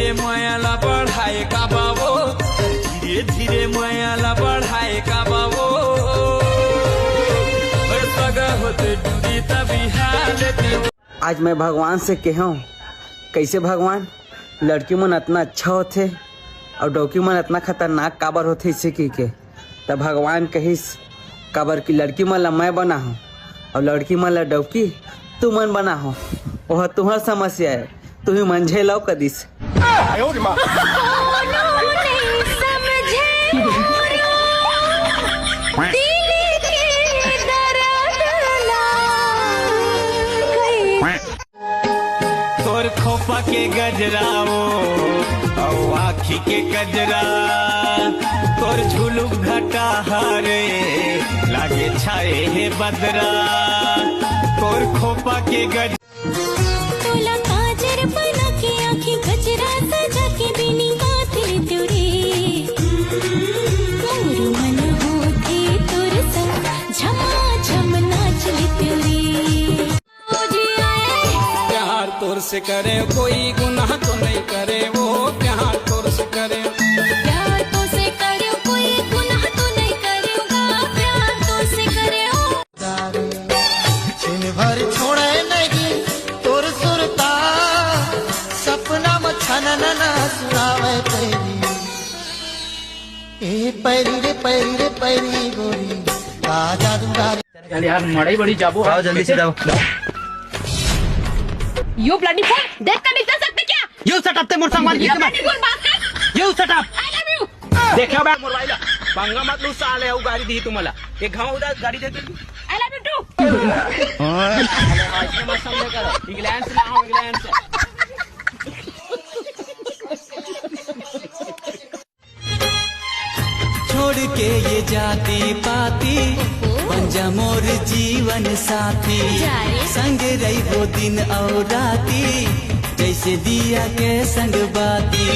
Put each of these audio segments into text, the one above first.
धीरे मायाला बढ़ाए का बाबो, धीरे धीरे मायाला बढ़ाए का बाबो। आज मैं भगवान से कहूँ कैसे भगवान लड़की मन इतना अच्छा होते और डौकी मन इतना खतरनाक काबर होते इसे की के तब भगवान कहिस काबर की लड़की मन ला मैं बना हूँ और लड़की मन ला डौकी तू मन बना हो। वह तुम्हार समस्या है, तू ही मन झेलाओ कदिस। तोर खोपा के गजराओ और आखी के गजरा, तोर झुलुक घटा हरे लागे छाए है बदरा। तोर खोपा के गज तोला काजर बना के आँखी गजरा सजा के बिनी बातें तुरे मोर मन होते तुर संग झमा झम नाच ले तुरे। तोर से करे कोई गुनाह तो नहीं करे वो, प्यार तोर से करे, प्यार तो से करे कोई गुनाह तो नहीं करेगा, प्यार तो से करे ओ। छिन भर छोड़े नहीं तोर सुरता, सपना में छनन ना सुनावे पैरी। ए पैरी रे पैरी रे पैरी गोरी का जादूगारी। चल यार मड़ई बड़ी जाबो, आओ जल्दी से जाओ। You bloody fool! देख कर नहीं चल सकते क्या? You shut up ते मोर संगवारी You bloody fool बात कर! You shut up! I love you! देखो बे मोर वाइला पंगा मत लू साले वो गाड़ी दी तुम्हाला एक घाव उधर गाड़ी दे दी। I love you too! ऐसे मत समझ करो, इंग्लैंड से लाओ इंग्लैंड से। छोड़ के ये जाती पाती बन जा मोर जीवन साथी, संग रही वो दिन और राती जैसे दिया के संग बाती।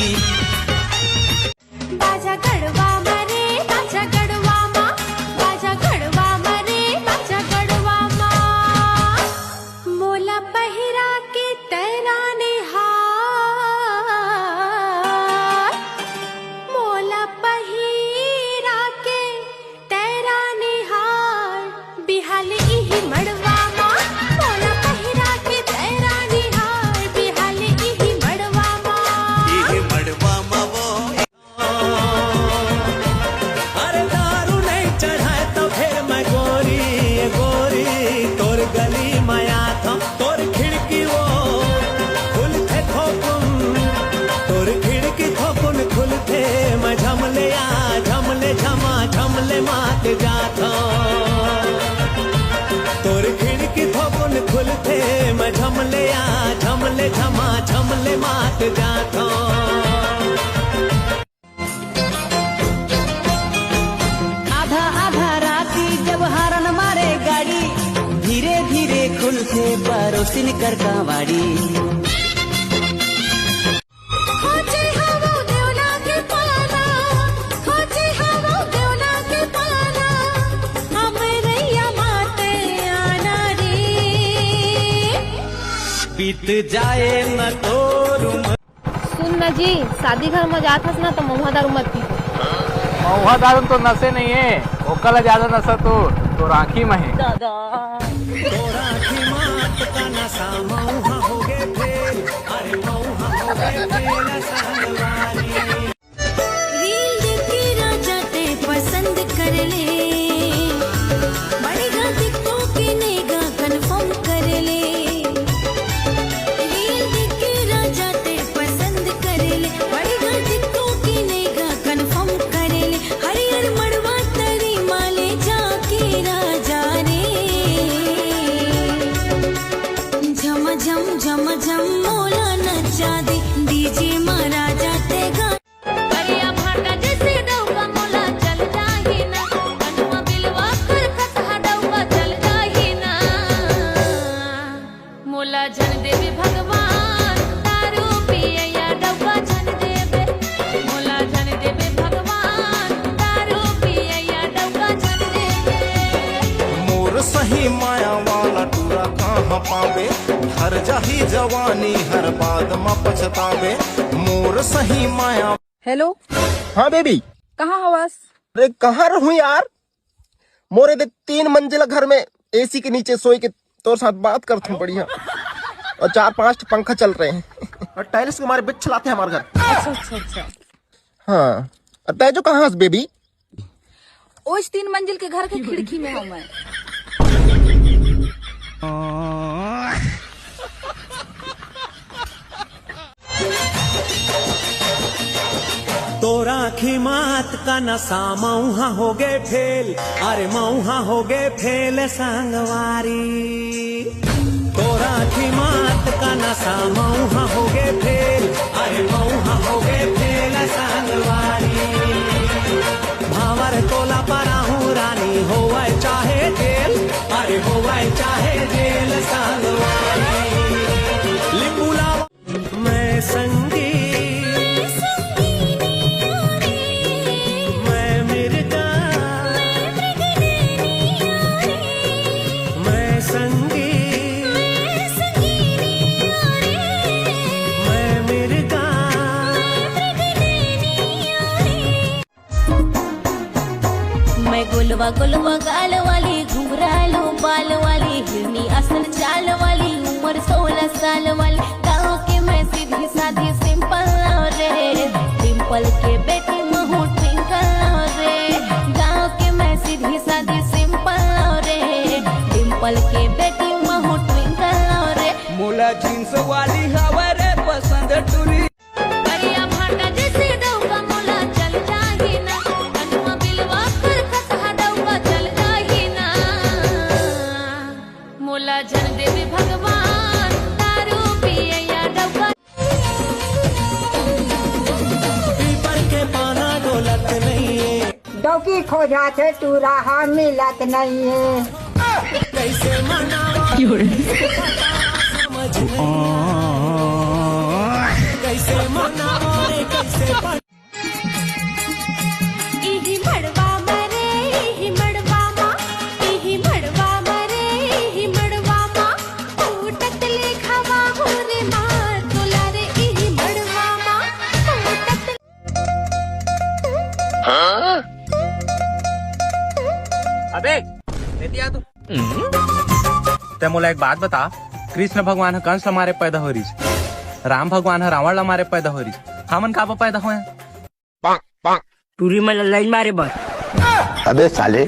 बाजा गड़वा मरे बाजा गड़वा माँ, बाजा गड़वा मरे बाजा गड़वा माँ। मोला पहिरा के तेरा निहार, मोला पहिरा के तेरा निहार, बिहाल इही मड़वा माँ। मोला पहिरा के तेरा निहार, बिहाल इही मड़वा माँ। ये मड़वा मावो अरे दारू नहीं चढ़ाए तो फिर मैं गोरी गोरी तोर गली माया था, तोर खिड़की वो खुलते थोकुन, तोर खिड़की थोकुन खुलते मैं झमले आ झमले झमा झमले मात जाता। तोर खिड़की थोकुन खुलते मैं झमले आ झमले झमा झमले मात जाता। आधा आधा राती जब हारन मारे गाड़ी, धीरे धीरे खुलते परोसिन कर कावाड़ी। खोजे हवो देवना के पाना, खोजे हवो देवना के पाना, हमरैया माते आना रे। बीत जाए न तोर सुन ना जी, शादी घर में जात हस ना तो महुआ दारू मत पी। महुआ दारू तो नशे नहीं है, ओकला ज्यादा नशा तो राखी में है। तोरा की मात का नशा मौहा हो गए थे, अरे मौहा हो गए थे नशावारी। रील देख के राजा ते पसंद कर ले, बढ़ेगा दिक्को के नेगा कन्फर्म कर ले। रील देख के राजा ते पसंद कर ले, बढ़ेगा दिक्को के नेगा कन्फर्म कर ले। हरियर मड़वा तरी माले जाके राजा रे, झम झम झम झम मोला नचा दे डीजे महाराजा ते गा। अरिया भाटा जैसे डौवा मोला चल जाही ना, कनुआ बिलवा कर खसहा डौवा चल जाही ना। मोला जन देवी भगवान दारू पिए या डौवा जन देवे, मोला जन देवे भगवान दारू पिए या डौवा जन देवे। मोर सही माया वाला टूरा कहाँ कहाँ पावे, हर जाही जवानी हर बाद में पछतावे, मोर सही माया। हेलो, हाँ बेबी, कहाँ हवास? अरे कहाँ रहूं यार, मोरे दे 3 मंजिला घर में एसी के नीचे सोई के तोर साथ बात करता हूँ बढ़िया, और 4-5 पंखा चल रहे हैं और टाइल्स के हमारे बिच चलाते हैं हमारे घर। अच्छा। हाँ, और तय जो कहाँ हस बेबी? उस 3 मंजिल के घर के खिड़की में हूँ मैं। तोरा खिमात का नशा मऊहा हो गए फेल, अरे मऊहा हो गए फेल संगवारी। तोरा खिमात का नशा मऊहा हो गए फेल, अरे मऊहा हो गए फेल संगवारी। भावर तोला पराहू रानी होवे चाहे जेल, अरे होवे चाहे जेल संगवारी। लिंबुला मैं संगी गुलवा गुलवा गाल वाली, घुंघरालू बाल वाली, हिरनी असल चाल वाली, उम्र 16 साल वाली। गाँव के मैं सीधी साधी सिंपल रे, डिम्पल के बेटी महू ट्विंकल रे। गाँव के मैं सीधी साधी सिंपल रे, डिम्पल के बेटी महू ट्विंकल रे। मोला जींस वाली हवा रे पसंद टूरी। जन देवी भगवान दारू पिए या डब्बा। पीपर के पाना डोलत नहीं है, डौकी खो जाते तू रहा मिलत नहीं है। कैसे मनावा समझ नहीं, कैसे मनावा कैसे इही मड़वा मरे इही मड़वा माँ, इही मड़वा मरे इही मड़वा माँ। टूटत लिखावा हो रे माँ, तोला रे इही मड़वा माँ। टूटत अबे दिया तू ते मोला एक बात बता, कृष्ण भगवान कंस हमारे पैदा हो रही, राम भगवान रावण हमारे पैदा हो रही, हमन का पैदा हुए? टूरी में लाइन मारे बस। अबे साले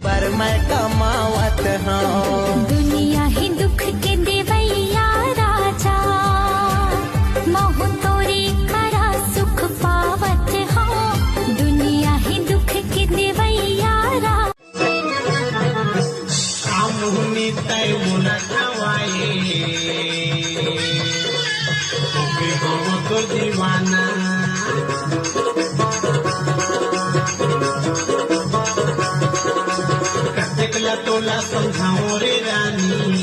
पर मैं कमावत हूँ। दुनिया ही दुख के देवैया राजा, महु तोरे करा सुख पावत हो। दुनिया ही दुख के देवैया राजा। मुहनी तय मुना खवाए, तो दीवाना तोला समझाओ रे रानी।